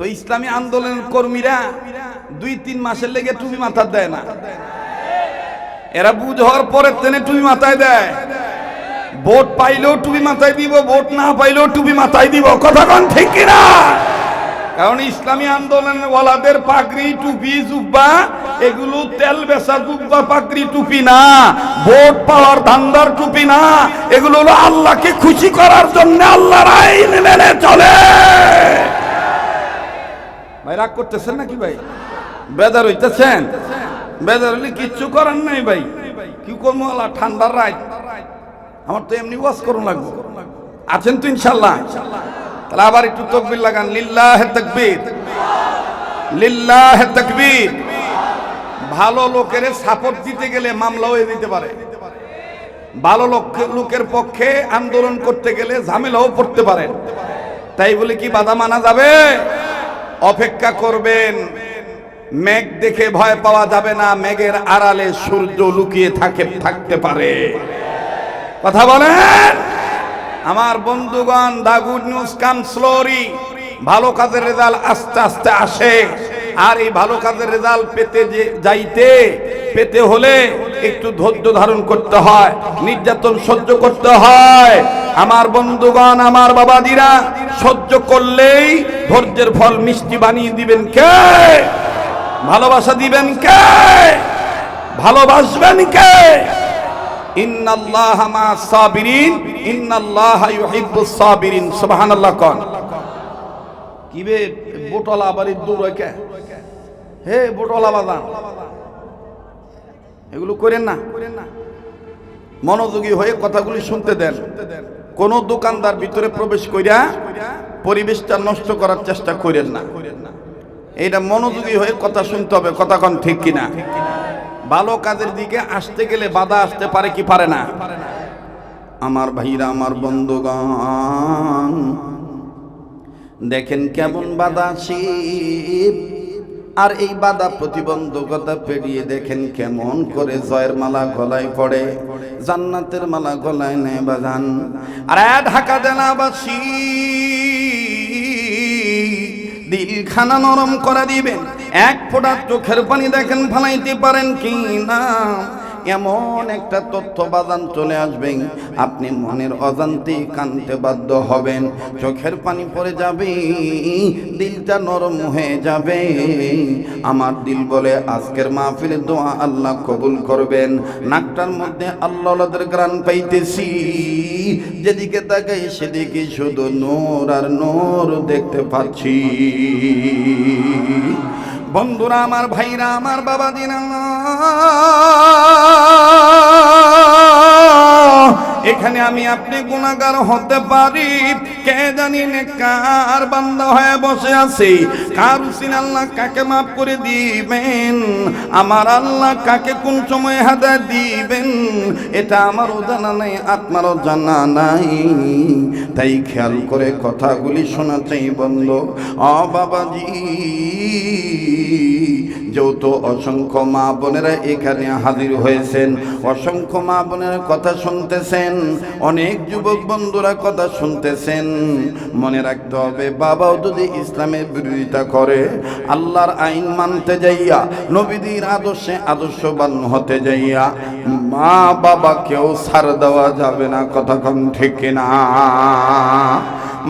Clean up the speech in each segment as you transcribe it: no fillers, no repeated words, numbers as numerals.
তো ইসলামী আন্দোলনের কর্মীরা 2-3 মাসের লেগে টুপি মাথায় দেয় না, এরা বুঝ হওয়ার পরে তেনে টুপি মাথায় দেয়। ভোট পাইলেও টুপি মাথায় দিব, ভোট না পাইলেও টুপি মাথায় দিব। কথা কোন ঠিক কিনা? কারণ ইসলামী আন্দোলনের ওয়ালাদের পাগড়ি টুপি জুব্বা এগুলো তেল বেচা জুব্বা পাগড়ি টুপি না, ভোট পাওয়ার ধান্দার টুপি না, এগুলো হলো আল্লাহকে খুশি করার জন্য আল্লাহর আইন মেনে চলে। ভাই রাগ করতেছেন নাকি ভাই? বেজার হইতেছেন? বেজার হইলে কিচ্ছু করার নাই ভাই, কি করবো? আল্লাহ ঠান্ডার রাত, আমার তো এমনি ওয়াজ করুন লাগবে। আছেন তো ইনশাল্লাহ? তাহলে আবার একটু তাকবীর লাগান। লিল্লাহে তাকবীর, লিল্লাহে তাকবীর। ভালো লোকের সাপোর্ট দিতে গেলে মামলা হয়ে দিতে পারে, ভালো লোকের পক্ষে আন্দোলন করতে গেলে ঝামেলাও পড়তে পারে। তাই বলে কি বাধা মানা যাবে? অপেক্ষা করবেন। মেঘ দেখে ভয় পাওয়া যাবে না, মেঘের আড়ালে সূর্য লুকিয়ে থাকতে পারে। কথা বলেন আমার বন্ধুগণ। দা গুড নিউজ কাম স্লোলি। ভালো কাজের রেজাল্ট আস্তে আস্তে আসে, আর এই ভালো কাজের রেজাল্ট পেতে হলে একটু ধৈর্য ধারণ করতে হয়, নির্যাতন সহ্য করতে হয়। আমার বন্ধুগণ, আমার বাবাজিরা, সহ্য করলেই ধৈর্যের ফল মিষ্টি বানিয়ে দিবেন কে? ভালোবাসা দিবেন কে? ভালোবাসবেন কে? ইন্নাল্লাহা মা'আস সাবিরিন, ইন্নাল্লাহা ইউহিব্বুস সাবিরিন। সুবহানাল্লাহ। কোন কি বে বোটলা বাড়ি দূর কে? হে বোটলা বাজান, এগুলো করেন না। মনোযোগী হয়ে কথাগুলি শুনতে দেন। কোন দোকানদার ভিতরে প্রবেশ কইরা পরিবেশটা নষ্ট করার চেষ্টা করেন না। এইটা মনোযোগী হয়ে কথা শুনতে হবে। কথা কোন ঠিক কিনা? ভালো কাজের দিকে আসতে গেলে বাধা আসতে পারে কি পারে না? আমার ভাইরা, আমার বন্ধুগণ, দেখেন কেমন বাধা আসে, আর এই বাধা প্রতিবন্ধকতা পেরিয়ে দেখেন কেমন করে জয়ের মালা গলায় পড়ে, জান্নাতের মালা গলায় নেয় বাজান। আর ঢাকা জেলাবাসী দিলখানা নরম করে দিবেন। এক ফোঁটা চোখের পানি দেখেন ফালাইতে পারেন কি না? এমন একটা তথ্য বাজান চলে আসবে, আপনি মনের অজান্তে কানতে বাধ্য হবেন, চোখের পানি পড়ে যাবে, দিলটা নরম হয়ে যাবে। আমার দিল বলে আজকের মাহফিলের দোয়া আল্লাহ কবুল করবেন। নাকটার মধ্যে আল্লাহর গ্রাণ পাইতেছি, যেদিকে তাকাই সেদিকে শুধু নূর আর নূর দেখতে পাচ্ছি। বন্ধুরা আমার, ভাইরা আমার, বাবাজিরা, এখানে আমি আপনি গুনাহগার হতে পারি, কে জানি নেককার বান্দা হয়ে বসে আছি। কার উসিলা আল্লাহ কাকে মাফ করে দিবেন, আমার আল্লাহ কাকে কোন সময় হেদায়েত দিবেন, এটা আমারও জানা নাই, আপনারও জানা নাই। তাই খেয়াল করে কথাগুলি শোনা চাই বন্ধু। ও বাবাজি, যেহেতু অসংখ্য মা বোনেরা এখানে হাজির হয়েছেন, অসংখ্য মা বোনের কথা শুনতেছেন, অনেক যুবক বন্ধুরা কথা শুনতেছেন, মনে রাখতে হবে বাবাও যদি ইসলামের বিরোধিতা করে, আল্লাহর আইন মানতে যাইয়া, নবীদের আদর্শে আদর্শবান হতে যাইয়া, মা বাবাকেও ছাড় দেওয়া যাবে না। কথা কম ঠিক না?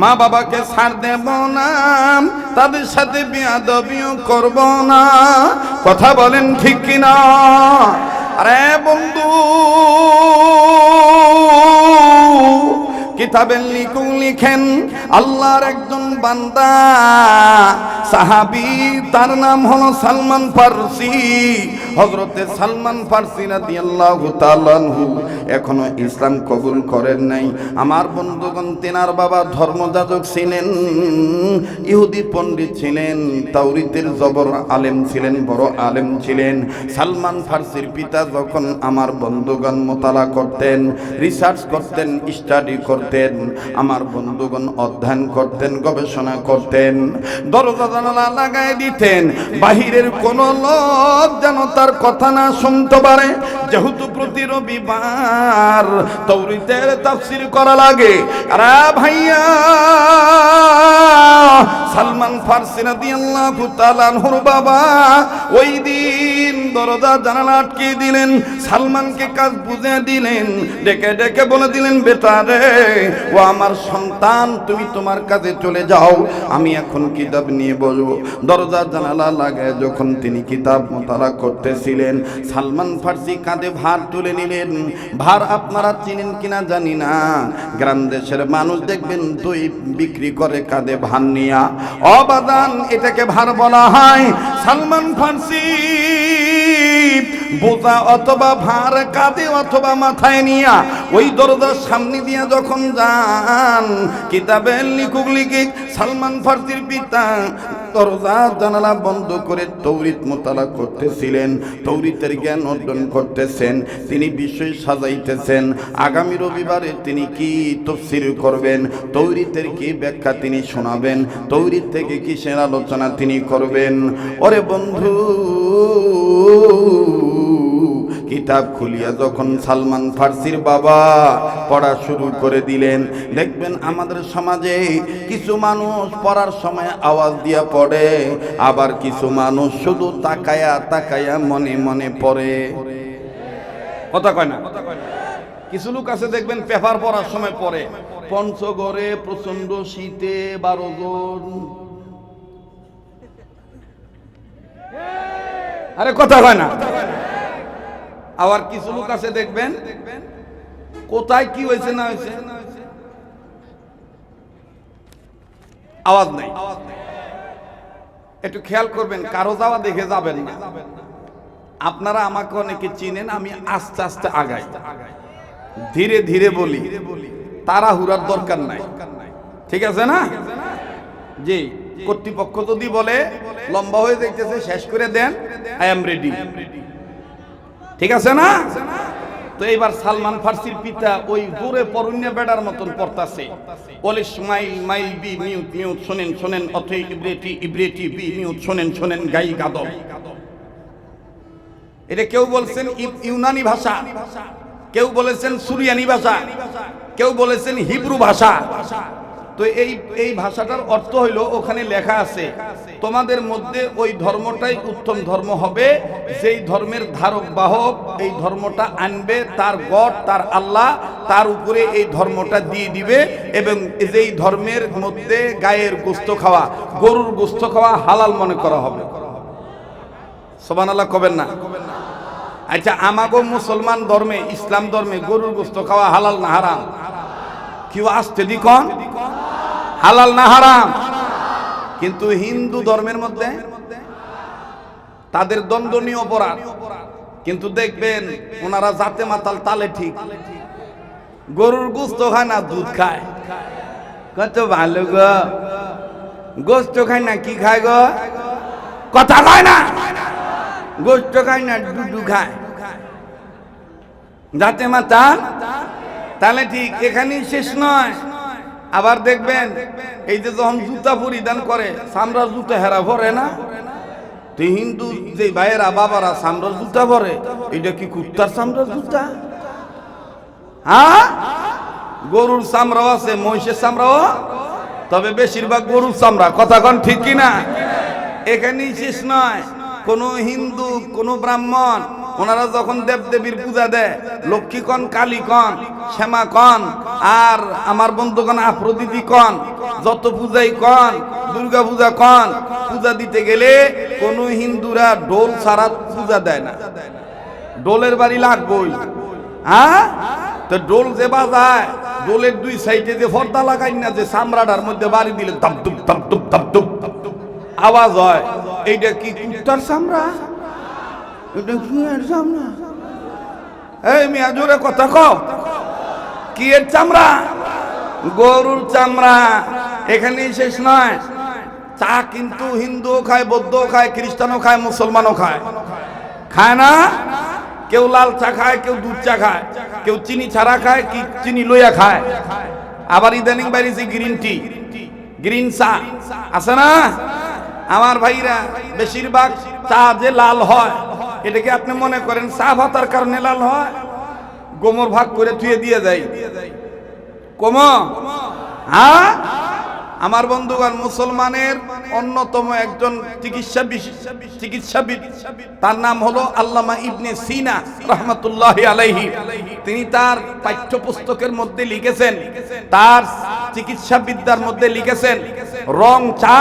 মা বাবাকে ছাড় দেব না, তাদের সাথে বেয়াদবিও করব না। কথা বলেন ঠিক কিনা? আরে বন্ধু, কিতাবের লিখেন আল্লাহর একজন বান্দা সাহাবী, তার নাম হলো সালমান ফারসি। হযরতে সালমান ফারসি রাদিয়াল্লাহু তাআলা আনহু এখনো ইসলাম কবুল করেন নাই। আমার বন্ধুগণ, তেনার বাবা ধর্মযাজক ছিলেন, ইহুদি পণ্ডিত ছিলেন, তাওরীতের জবর আলেম ছিলেন, বড় আলেম ছিলেন। সালমান ফারসির পিতা যখন আমার বন্ধুগণ মোতালা করতেন, রিসার্চ করতেন, স্টাডি করতেন, আমার বন্ধুগণ অধ্যয়ন করতেন, গবেষণা করতেন, দরজা জানালা লাগাই দিতেন, বাহিরের কোন লোক যেন তার কথা না শুনতে পারে, যেহেতু প্রতি রবিবার তাওরীতের তাফসীর করা লাগে। আরে ভাইয়া, সালমান ফারসি রাদিয়াল্লাহু তাআলা আনহুর বাবা ওই দিন দরজা জানালা আটকে দিলেন, সালমানকে কাজ বুঝে দিলেন, ডেকে ডেকে বলে দিলেন, বেটা রে, ও আমার সন্তান, তুমি তোমার কাজে চলে যাও, আমি এখন কিতাব নিয়ে বসবো। দরজা জানালা লাগায় যখন তিনি কিতাব মোতালা করতেছিলেন, সালমান ফারসি কাঁধে ভার তুলে নিলেন। ভার আপনারা চিনেন কিনা জানি না, গ্রাম দেশের মানুষ দেখবেন দই বিক্রি করে কাঁধে ভার নিয়া। অবাদান, এটাকে ভার বলা হয়। সালমান ফারসি বোঝা অথবা ভার কাঁধে অথবা মাথায় নিয়া ওই দরজার সামনে দিয়া যখন যান, কিতাবের লিখুক লিখিক সালমান ফারসির পিতা দরজা জানালা বন্ধ করে তাওরীত মোতালা করতেছিলেন, তাওরীতের জ্ঞান অর্জন করতেছেন, তিনি বিষয় সাজাইতেছেন। আগামী রবিবারে তিনি কি তাফসীর করবেন, তাওরীতের কি ব্যাখ্যা তিনি শোনাবেন, তাওরীত থেকে কিসের আলোচনা তিনি করবেন। ওরে বন্ধু, কিতাব খুলিয়া যখন সালমান ফারসির বাবা পড়া শুরু করে দিলেন, দেখবেন আমাদের সমাজে কিছু মানুষ পড়ার সময় আওয়াজ দিয়া পড়ে, আবার কিছু মানুষ শুধু তাকায়া তাকায়া মনে মনে পড়ে। কথা কয় না? কিছু লোক আছে দেখবেন পেপার পড়ার সময় পড়ে, পঞ্চগড়ে প্রচন্ড শীতে 12 জন। আরে কথা কয় না? আবার কিছু লোক আছে দেখবেন কোথায় কি হয়েছে না হয়েছে আওয়াজ নাই। একটু খেয়াল করবেন, কারো যাওয়া দেখে যাবেন না। আপনারা আমাকে অনেকে চিনেন, আমি আস্তে আস্তে আগাই, ধীরে ধীরে বলি, তাড়াহুড়ার দরকার নাই, ঠিক আছে না? জি, কর্তৃপক্ষ যদি বলে লম্বা হয়ে দেখতেছে শেষ করে দেন, আই এম রেডি, ঠিক আছে না? তো এইবার সালমান ফারসির পিতা ওই জোরে পরুণ্যা বেড়ার মতন পড়তাছে, ওলে smile mile be mute mute, শোনেন শোনেন, অথই ইব্রেটি ইব্রেটি বি মিউট, শোনেন শোনেন, গাই গাদব। এটা কেউ বলছেন ইউনানি ভাষা, কেউ বলেছেন সুরিয়ানি ভাষা, কেউ বলেছেন হিব্রু ভাষা। তো এই ভাষাটার অর্থ হইল, ওখানে লেখা আছে তোমাদের মধ্যে ওই ধর্মটাই উত্তম ধর্ম হবে, যেই ধর্মের ধারক বাহক এই ধর্মটা আনবে, তার গড তার আল্লাহ তার উপরে এই ধর্মটা দিয়ে দিবে, এবং যেই ধর্মের মধ্যে গায়ের গোস্ত খাওয়া, গরুর গোস্ত খাওয়া হালাল মনে করা হবে। সুবহানাল্লাহ কবেন না? আচ্ছা, আমাগো মুসলমান ধর্মে, ইসলাম ধর্মে গরুর গোস্ত খাওয়া হালাল না হারাম? কেউ আসতে দিকন হালাল না হারাম? কিন্তু হিন্দু ধর্মের মধ্যে তাদের দণ্ডনীয় অপরাধ। কিন্তু দেখবেন ওনারা জাতে মাতাল তালে ঠিক, গরুর গোস্ত খায় না দুধ খায়। কত ভালো গো, গোস্ত খায় না কি খায় গো? কথা কয় না? গোস্ত খায় না দুধ খায়, জাতে মাতাল তালে ঠিক। এখানেই শেষ নয়, আবার দেখবেন এই যে যখন জুতা পরিধান করে, চামড়ার জুতা হেরা ভরে না? তো হিন্দু যে ভাইয়েরা বাবারা চামড়ার জুতা ভরে, এটা কি কুত্তার চামড়ার জুতা? হ্যাঁ, গরুর চামড়াও আছে, মহিষের চামড়াও, তবে বেশিরভাগ গরুর চামড়া। কথা কন ঠিক কিনা? এখানেই শেষ নয়, কোন হিন্দু কোন ব্রাহ্মণ ওনারা যখন দেবদেবীর পূজা দেয়, লক্ষ্মী কন, কালী কন, শ্যামা কন, আর আমার বন্ধুগণ আফ্রোদিতি কন, যত পূজাই কন, দুর্গা পূজা কন, পূজা দিতে গেলে কোন হিন্দুরা ঢোল ছাড়া পূজা দেয় না। ঢোলের বাড়ি লাগবেই। হ্যাঁ, তো ঢোল যে বাজায়, ঢোলের দুই সাইডে যে পর্দা লাগাই না, যে চামড়াটার মধ্যে বাড়ি দিলে ধপ ধুপ ধপ ধুপ ধপ ধুপ আওয়াজ হয়, এইটা কি কুত্তার চামড়া? এটা কি এর চামড়া? এই মিয়া জোরে কথা কও, কি এর চামড়া? গরুর চামড়া। এখানেই শেষ নয়, চা কিন্তু হিন্দুও খায়, বৌদ্ধও খায়, খ্রিস্টানও খায়, মুসলমানও খায়। খায় না? কেউ লাল চা খায়, কেউ দুধ চা খায়, কেউ চিনি ছাড়া খায়, কি চিনি লইয়া খায়। আবার ইদানিং বাইরেছে গ্রিন টি, গ্রিন চা আছে না? আমার ভাইরা বেশিরভাগ চা যে লাল হয়, এটাকে আপনি মনে করেন চা ভাতার কারণে লাল হয়? গোমর ভাগ করে থুয়ে দিয়ে দেয় কম। হ্যাঁ, আমার বন্ধুগণ, মুসলমানের অন্যতম একজন চিকিৎসাবিদ, তার নাম হলো আল্লামা ইবনে সিনা রাহমাতুল্লাহি আলাইহি। তিনি তার পাঠ্যপুস্তকের মধ্যে লিখেছেন, তার চিকিৎসাবিদ্যার মধ্যে লিখেছেন, রং চা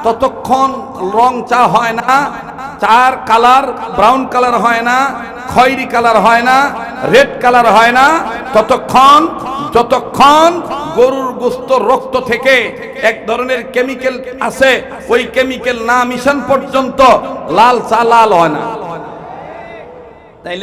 ততক্ষণ রং চা হয় না, চার কালার ব্রাউন কালার হয় না, খয়েরি কালার হয় না, রেড কালার হয় না যতক্ষণ গরুর গোশত রক্ত থেকে এক ধরনের কেমিক্যাল আছে, ওই কেমিক্যাল না মিশন পর্যন্ত লাল চা লাল হয় না।